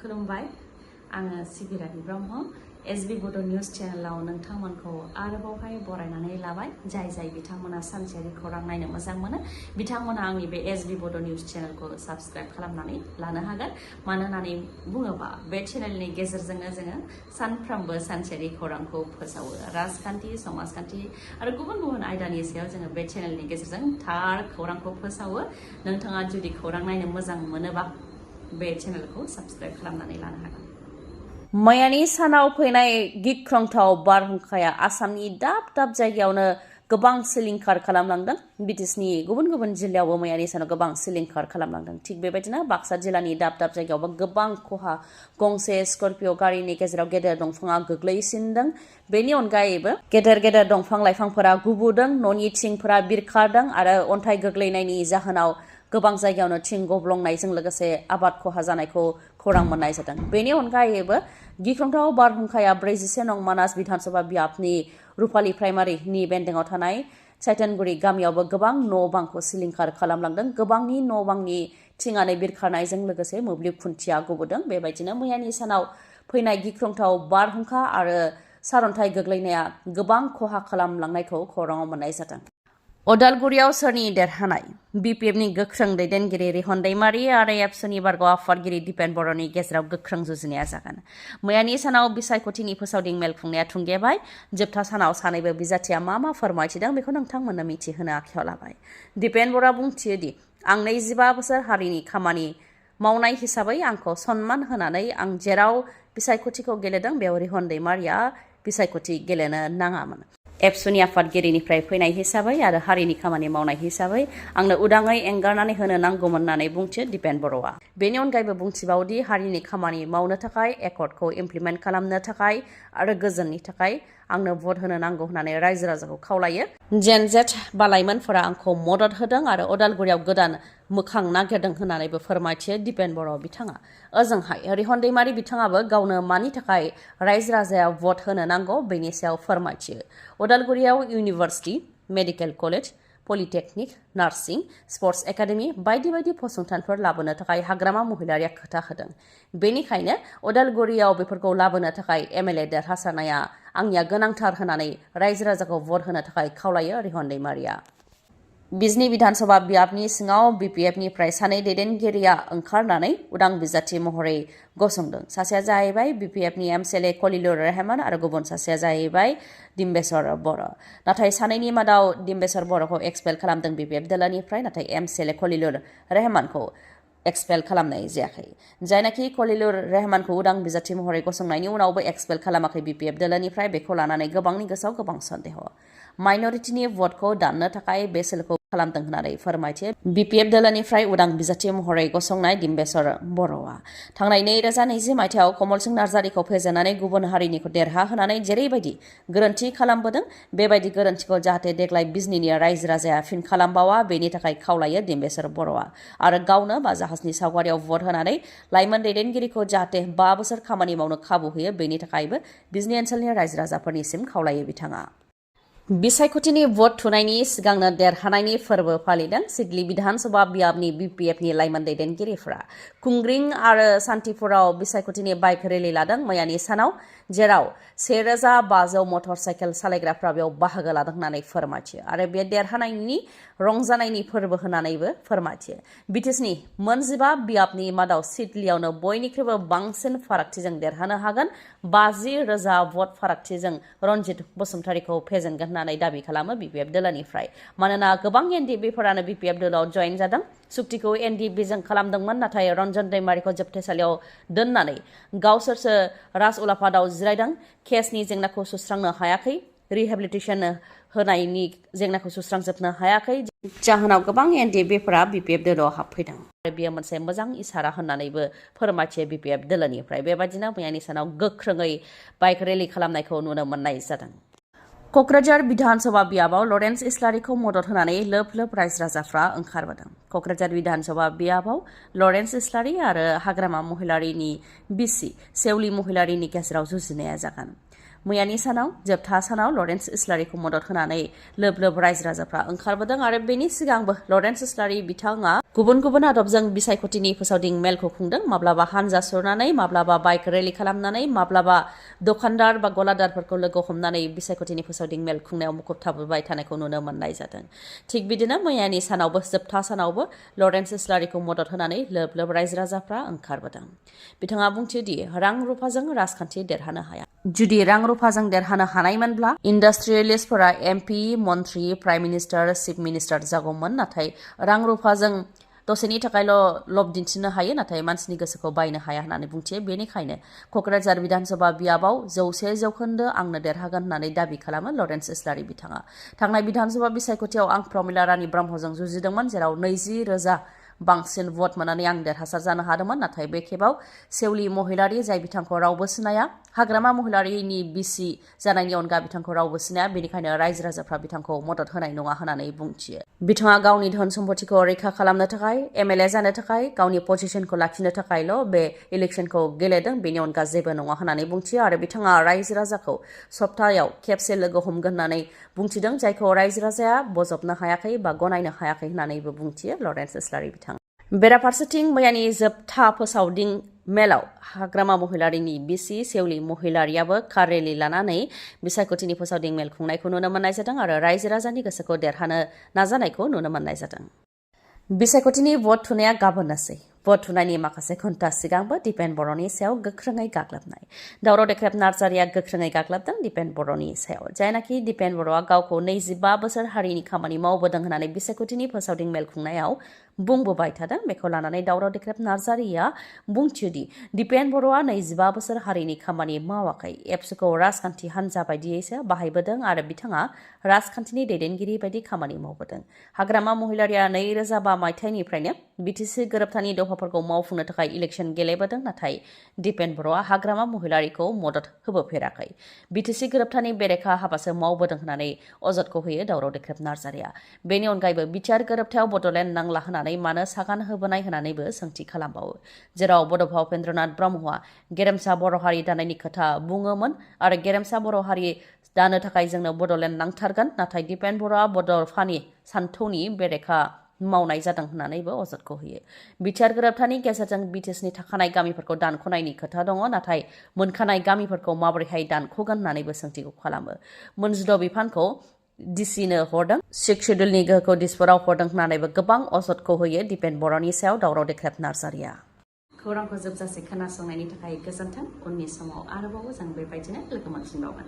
खुलुमबाय आङो सिबिरानि ब्रह्म एसबी बड' निउज चेनेलाव नोंथांमोनखौ आरोबावहाय बरायनानै लाबाय जाय बिथांमोना सानसेयारि खौरां नायनो मोजां मोनो बिथांमोना आंनि बे एसबी बड' निउज चेनेलखौ साबस्क्राइब खालामनानै लानो हागोन मानो होननानै बुङोबा बे चेनेलनि गेजेरजोंनो जोङो सानफ्रोमबो सानसेयारि खौरांखौ फोसावो राजखान्थि समाजखान्थि आरो गुबुन आयदानि सायाव जोङो बे चेनेलनि गेजेरजों थार खौरांखौ फोसावो नोंथाङा जुदि खौरां नायनो मोजां मोनोबा बे चेनेलखौ साबस्क्राइब खालामनानै लानो हागोन मैयानि सानाव फैनाय गिख्रंथाव बारहुंखाया आसामनि दाब जायगायावनो गोबां सिलिंखार खालामलांदों बिटिसिनि गुबुन जिल्लायावबो मैयानि सानाव गोबां सिलिंखार खालामलांदों थिग बेबायदिनो बाक्सा जिल्लानि दाब जायगायावबो गोबां खहा गंसे स्कर्पिय' गारिनि गेजेराव गेदेर दंफाङा गोग्लैसिनदों बेनि अनगायैबो गेदेर दंफां लाइफांफोरा गुबुदों न'नि थिंफोरा बिरखारदों आरो अन्थाइ गोग्लैनायनि जाहोनाव गोबां जायगायावनो थिं गब्लंनायजों लोगोसे आबाद खहा जानायखौ खौरां मोननाय जादों बेनि अनगायैबो गिख्रंथाव बारहुंखाया 44 नं मानास बिधानसभा बियाबनि रुपाली प्राइमारिनि बेन्दोङाव थानाय साइथानगुरि गामियावबो गोबां न' बांखौ सिलिंखार खालामलांदों गोबांनि न' बांनि थिङानो बिरखारनायजों लोगोसे मोब्लिब खुन्थिया गुबुदों बेबायदिनो मैयानि सानाव फैनाय गिख्रंथाव बारहुंखा आरो सारअन्थाइ गोग्लैनाया गोबां खहा खालामलांनायखौ खौराङाव मोननाय जादों अदालगुरियाव सोरनि देरहानाय बिपिएफनि गोख्रों दैदेनगिरि रिहन दैमारि आरो एबसुनि बारग' आफादगिरि दिपेन बर'नि गेजेराव गोख्रों जुजिनाया जागोन मैयानि सानाव बिसायख'थिनि फोसावदिं मेल खुंनाया थुंगेबाय जोबथा सानाव सानैबो बिजाथिया मा फोरमायथिदों बेखौ नोंथांमोननो मिथिहोनो आखायाव लाबाय दिपेन बर'आ बुंथियोदि आं 25 बोसोर हारिनि खामानि मावनाय हिसाबै आंखौ सनमान होनानै आं जेराव बिसायख'थिखौ गेलेदों बेयाव रिहन दैमारिया बिसायख'थि गेलेनो नाङामोन एबसुनि आफादगिरिनिफ्राय फैनाय हिसाबै आरो हारिनि खामानि मावनाय हिसाबै आंनो उदाङै एंगारनानै होनो नांगौमोन होननानै बुंथियो दिपेन बर'आ बेनि अनगायैबो बुंथिबावदि हारिनि खामानि मावनो थाखाय एकर्डखौ इमप्लिमेन्ट खालामनो थाखाय आरो गोजोननि थाखाय आंनो भट होनो नांगौ होननानै रायजो राजाखौ खावलायो जेनजेट बा लाइमोनफोरा आंखौ मदद होदों आरो अदालगुरियाव गोदान मोखां नागिरदों होननानैबो फोरमायथियो दिपेन बर' बिथाङा ओजोंहाय रिहन दैमारि बिथाङाबो गावनो मानि थाखाय रायजो राजाया भट होनो नांगौ बेनि सायाव फोरमायथियो अदालगुरियाव university medical college polytechnic nursing sports academy बायदि फसंथानफोर लाबोनो थाखाय हाग्रामा महिलारिया खोथा होदों बेनिखायनो अदालगुरियाव बेफोरखौ लाबोनो थाखाय एमएलए देरहासारनाया आंनिया गोनांथार होननानै रायजो राजाखौ भट होनो थाखाय खावलायो रिहन दैमारिया बिजनि बिधानसभा बियाबनि सिङाव बिपिएफनिफ्राय सानै दैदेनगिरिया ओंखारनानै उदां बिजाथि महरै गसंदों सासेया जाहैबाय बिपिएफनि एमसिएलए खलिलुर रहमान आरो गुबुन सासेया जाहैबाय डिम्बेश्वर बर' नाथाय सानैनि मादाव डिम्बेश्वर बर'खौ एक्सपेल खालामदों बिपिएफ दोलोनिफ्राय नाथाय एमसिएलए खलिलुर रहमानखौ एक्सपेल खालामनाय जायाखै जायनाखि खलिलुर रहमानखौ उदां बिजाथि महरै गसंनायनि उनावबो एक्सपेल खालामाखै बिपिएफ दोलोनिफ्राय बेखौ लानानै गोबांनि गोसोआव गोबां सन्देह माइनरिटिनि भटखौ दाननो थाखाय बे सोलोखौ खालामदों होननानै फोरमायथियो बिपिएफ दोलोनिफ्राय उदां बिजाथि महरै गसंनाय डिम्बेश्वर बर'आ थांनाय 2020 मायथाइयाव कमल सिंह नार्जारिखौ फेजेननानै गुबुन हारिनिखौ देरहाहोनानै जेरैबायदि गोरोन्थि खालामबोदों बेबायदि गोरोन्थिखौ जाहाथे देग्लाय बिजनिनि रायजो राजाया फिन खालामबावा बेनि थाखाय खावलायो डिम्बेश्वर बर'आ आरो गावनो बा जाहाजनि सावगारियाव भट होनानै लाइमोन दैदेनगिरिखौ जाहाथे 5 बोसोर खामानि मावनो खाबु होयो बेनि थाखायबो बिजनि ओनसोलनि रायजो राजाफोरनिसिम खावलायो बिथाङा बिसायख'थिनि भट थुनायनि सिगांनो देरहानायनि फोरबो फालिदों सिडली बिधानसभा बियाबनि बिपिएफनि लाइमोन दैदेनगिरिफोरा कुंग्रिं आरो सान्तिपुराव बिसायख'थिनि बाइक रेलि लादों मैयानि सानाव जेराव 1500 मटर साइकेल सालायग्राफ्रा बेयाव बाहागो लादों होननानै फोरमायथियो आरो बे देरहानायनि रंजानायनि फोरबो होननानैबो फोरमायथियो बिटिसिनि 15 बियाबनि मादाव सिडलीयावनो बयनिख्रुइबो बांसिन फारागथिजों देरहानो हागोन 50,000 भट फारागथिजों रन्जित बसुमतारीखौ फेजेनगोन होननानै दाबि खालामो बिपिएफ दोलोनिफ्राय मानोना गोबां एनडिएफबिफोरानो बिपिएफ दोलोआव जयेन जादों सुक्तिखौ एनडिएफबिजों खालामदोंमोन नाथाय रन्जन दैमारिखौ जोबथेसालियाव दोननानै गावसोरसो राज उलाफादाव जिरायदों केसनि जेंनाखौ सुस्रांनो हायाखै रिहेबिलिटेसन होनायनि जेंनाखौ सुस्रांजोबनो हायाखै जाहोनाव गोबां एनडिएफबिफोरा बिपिएफ दोलोआव हाबफैदों आरो बेयो मोनसे मोजां इसारा होननानैबो फोरमायथियो बिपिएफ दोलोनिफ्राय बेबायदिनो मैयानि सानाव गोख्रोङै बाइक रेलि खालामनायखौ नुनो मोननाय जादों क'क्राझार बिधानसभा बियाबाव लरेन्स इस्लारिखौ मदद होनानै लोब रायजो राजाफ्रा ओंखारबोदों क'क्राझार बिधानसभा बियाबाव लरेन्स इस्लारि आरो हाग्रामा महिलारिनि बिसि सेवली महिलारिनि गेजेराव जुजिनाया जागोन मैयानि सानाव जोबथा सानाव लरेन्स इस्लारिखौ मदद होनानै लोब लोब रायजो राजाफ्रा ओंखारबोदों आरो बेनि सिगांबो लरेन्स इस्लारि बिथाङा गुबुन गुबुन आदबजों बिसायख'थिनि फोसावदिं मेलखौ खुंदों माब्लाबा हानजा सुरनानै माब्लाबा बाइक रेलि खालामनानै माब्लाबा दखानदार बा गलादारफोरखौ लोगो हमनानै बिसायख'थिनि फोसावदिं मेल खुंनायाव मुखुब थाबोबाय थानायखौ नुनो मोननाय जादों थिग बिदिनो मैयानि सानावबो जोबथा सानावबो लरेन्स इस्लारिखौ मदद होनानै लोब लोब रायजो राजाफ्रा ओंखारबोदों बिथाङा बुंथियोदि रां रुफाजों राजखान्थि देरहानो हाया जुदि रां रुफाजों देरहानो हानायमोनब्ला इन्डास्ट्रियेलिस्टफोरा एमपि मन्त्रि प्राइम मिनिस्टार चिफ मिनिस्टार जागौमोन नाथाय रां रुफाजों दसेनि थाखायल' लब दिन्थिनो हायो नाथाय मानसिनि गोसोखौ बायनो हाया होननानै बुंथियो बेनिखायनो क'क्राझार बिधानसभा बियाबाव 100% आंनो देरहागोन होननानै दाबि खालामो लरेन्स इस्लारि बिथाङा थांनाय बिधानसभा बिसायख'थियाव आं प्रमिला रानी ब्रह्मजों जुजिदोंमोन जेराव 20,000 बांसिन भट मोननानै आं देरहासार जानो हादोंमोन नाथाय बे खेबाव सेवली महिलारि जाय बिथांखौ रावबो सिनाया हाग्रामा महिलारिनि बिसि जानायनि अनगा बिथांखौ रावबो सिनाया बेनिखायनो रायजो राजाफ्रा बिथांखौ मदद होनाय नङा होननानै बुंथियो बिथाङा गावनि धोन सम्पथिखौ रैखा खालामनो थाखाय एमएलए जानो थाखाय गावनि पजिशनखौ लाखिनो थाखायल' बे इलेक्शनखौ गेलेदों बेनि अनगा जेबो नङा होननानै बुंथियो आरो बिथाङा रायजो राजाखौ सप्तायाव खेबसे लोगो हमगोन होननानै बुंथिदों जायखौ रायजो राजाया बजबनो हायाखै बा गनायनो हायाखै होननानैबो बुंथियो लरेन्स इस्लारि बिथाङा बेराफारसेथिं मैयानि जोबथा फोसावदिं मेलाव हाग्रामा महिलारिनि बिसि सेवली महिलारियाबो कार रेलि लानानै बिसायख'थिनि फोसावदिं मेल खुंनायखौ नुनो मोननाय जादों आरो रायजो राजानि गोसोखौ देरहानो नाजानायखौ नुनो मोननाय जादों बिसायख'थिनि भट थुनाया गाबोननोसै भट थुनायनि माखासे घन्टा सिगांबो दिपेन बर'नि सायाव गोख्रोङै गाग्लोबनाय दावराव देख्रेब नार्जारिया गोख्रोङै गाग्लोबदों दिपेन बर'नि सायाव जायनाखि दिपेन बर'आ गावखौ 25 बोसोर हारिनि खामानि मावबोदों होननानै बिसायख'थिनि फोसावदिं मेल खुंनायाव बुंबोबाय थादों बेखौ लानानै दावराव देख्रेब नार्जारिया बुंथियोदि दिपेन बर'आ 25 बोसोर हारिनि खामानि मावाखै एबसुखौ राजखान्थि हान्जा बायदियैसो बाहायबोदों आरो बिथाङा राजखान्थिनि दैदेनगिरि बायदि खामानि मावबोदों हाग्रामा महिलारिया 2005 मायथाइनिफ्रायनो बिटिसि गोरोबथानि दफाफोरखौ मावफुंनो थाखाय इलेक्शन गेलेबोदों नाथाय दिपेन बर'आ हाग्रामा महिलारिखौ मदद होबोफेराखै बिटिसि गोरोबथानि बेरेखा हाबासो मावबोदों होननानै अजदखौ होयो दावराव देख्रेब नार्जारिया बेनि अनगायैबो बिटिआर गोरोबथायाव बड'लेण्ड नांला होनानै मानो सागान होबोनाय होननानैबो सोंथि खालामबावो जेराव बड'फा उपेन्द्रनाथ ब्रह्मआ गेरेमसा बर' हारि दानायनि खोथा बुङोमोन आरो गेरेमसा बर' हारि दानो थाखाय जोंनो बड'लेण्ड नांथारगोन नाथाय दिपेन बर'आ बड'फानि सान्थौनि बेरेखा मावनाय जादों होननानैबो अजदखौ होयो बिटिआर गोरोबथानि गेजेरजों बिटिसिनि थाखानाय गामिफोरखौ दानख'नायनि खोथा दङ नाथाय मोनखानाय गामिफोरखौ माबोरैहाय दानख'गोन होननानैबो सोंथिखौ खालामो मोनजिद' बिफानखौ डिसिनो हरदों सिक्स शेड्युलनि गोहोखौ दिसपुराव हरदों होननानैबो गोबां अजदखौ होयो दिपेन बर'नि सायाव दावराव देख्रेब नार्जारिया खौरांखौ जोबजासे खोनासंनायनि थाखाय गोजोन्थों उननि समाव आरोबाव जों बेबायदिनो लोगो मोनफिनबावगोन